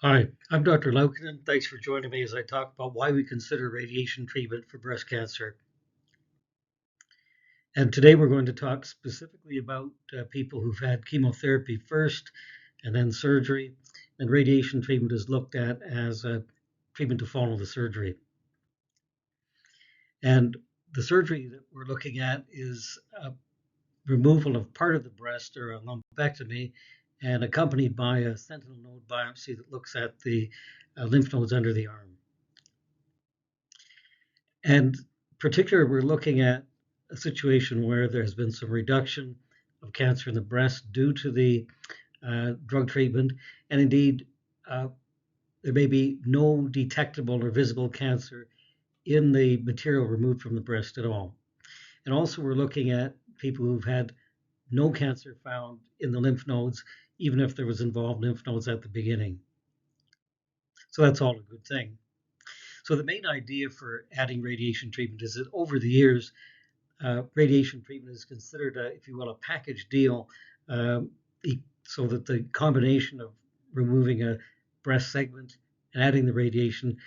Hi, I'm Dr. Laukinen. Thanks for joining me as I talk about why we consider radiation treatment for breast cancer. And today we're going to talk specifically about people who've had chemotherapy first and then surgery. And radiation treatment is looked at as a treatment to follow the surgery. And the surgery that we're looking at is removal of part of the breast or a lumpectomy and accompanied by a sentinel node biopsy that looks at the lymph nodes under the arm. And particularly, we're looking at a situation where there has been some reduction of cancer in the breast due to the drug treatment, and indeed, uh, there may be no detectable or visible cancer in the material removed from the breast at all. And also, we're looking at people who've had no cancer found in the lymph nodes, even if there was involved lymph nodes at the beginning. So that's all a good thing. So the main idea for adding radiation treatment is that over the years, radiation treatment is considered, if you will, a package deal, um, so that the combination of removing a breast segment and adding the radiation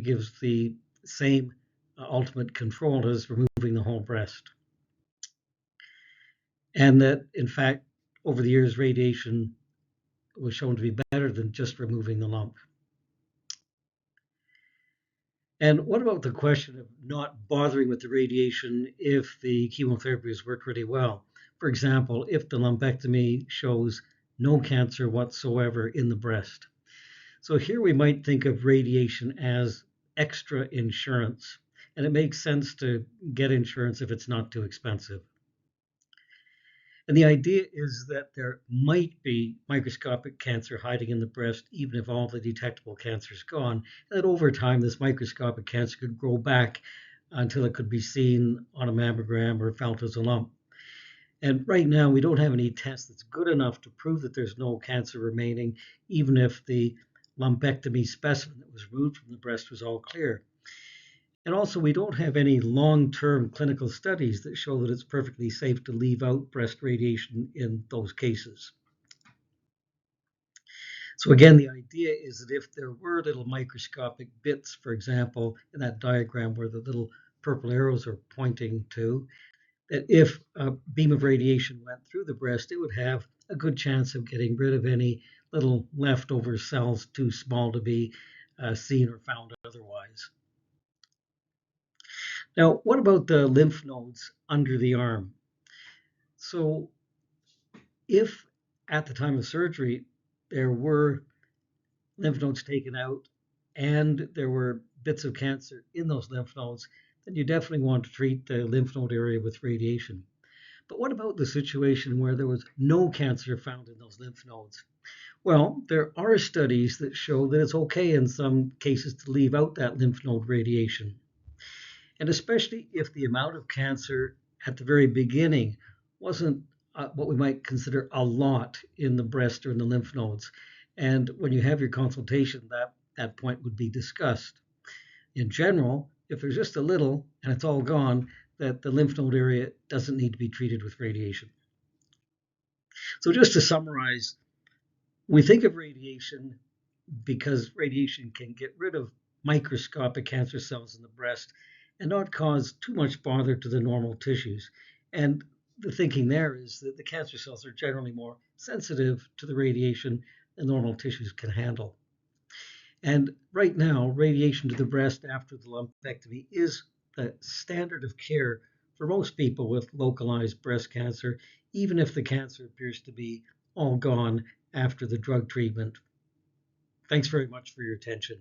gives the same ultimate control as removing the whole breast. And that, in fact, over the years, radiation was shown to be better than just removing the lump. And what about the question of not bothering with the radiation if the chemotherapy has worked really well? For example, if the lumpectomy shows no cancer whatsoever in the breast. So here we might think of radiation as extra insurance, and it makes sense to get insurance if it's not too expensive. And the idea is that there might be microscopic cancer hiding in the breast, even if all the detectable cancer is gone. And that over time, this microscopic cancer could grow back until it could be seen on a mammogram or felt as a lump. And right now, we don't have any test that's good enough to prove that there's no cancer remaining, even if the lumpectomy specimen that was removed from the breast was all clear. And also, we don't have any long-term clinical studies that show that it's perfectly safe to leave out breast radiation in those cases. So again, the idea is that if there were little microscopic bits, for example, in that diagram where the little purple arrows are pointing to, that if a beam of radiation went through the breast, it would have a good chance of getting rid of any little leftover cells too small to be seen or found otherwise. Now, what about the lymph nodes under the arm? So if at the time of surgery there were lymph nodes taken out and there were bits of cancer in those lymph nodes, then you definitely want to treat the lymph node area with radiation. But what about the situation where there was no cancer found in those lymph nodes? Well, there are studies that show that it's okay in some cases to leave out that lymph node radiation. And especially if the amount of cancer at the very beginning wasn't what we might consider a lot in the breast or in the lymph nodes. And when you have your consultation, that point would be discussed. In general, if there's just a little and it's all gone, that the lymph node area doesn't need to be treated with radiation. So just to summarize, we think of radiation because radiation can get rid of microscopic cancer cells in the breast and not cause too much bother to the normal tissues. And the thinking there is that the cancer cells are generally more sensitive to the radiation than normal tissues can handle. And right now, radiation to the breast after the lumpectomy is the standard of care for most people with localized breast cancer, even if the cancer appears to be all gone after the drug treatment. Thanks very much for your attention.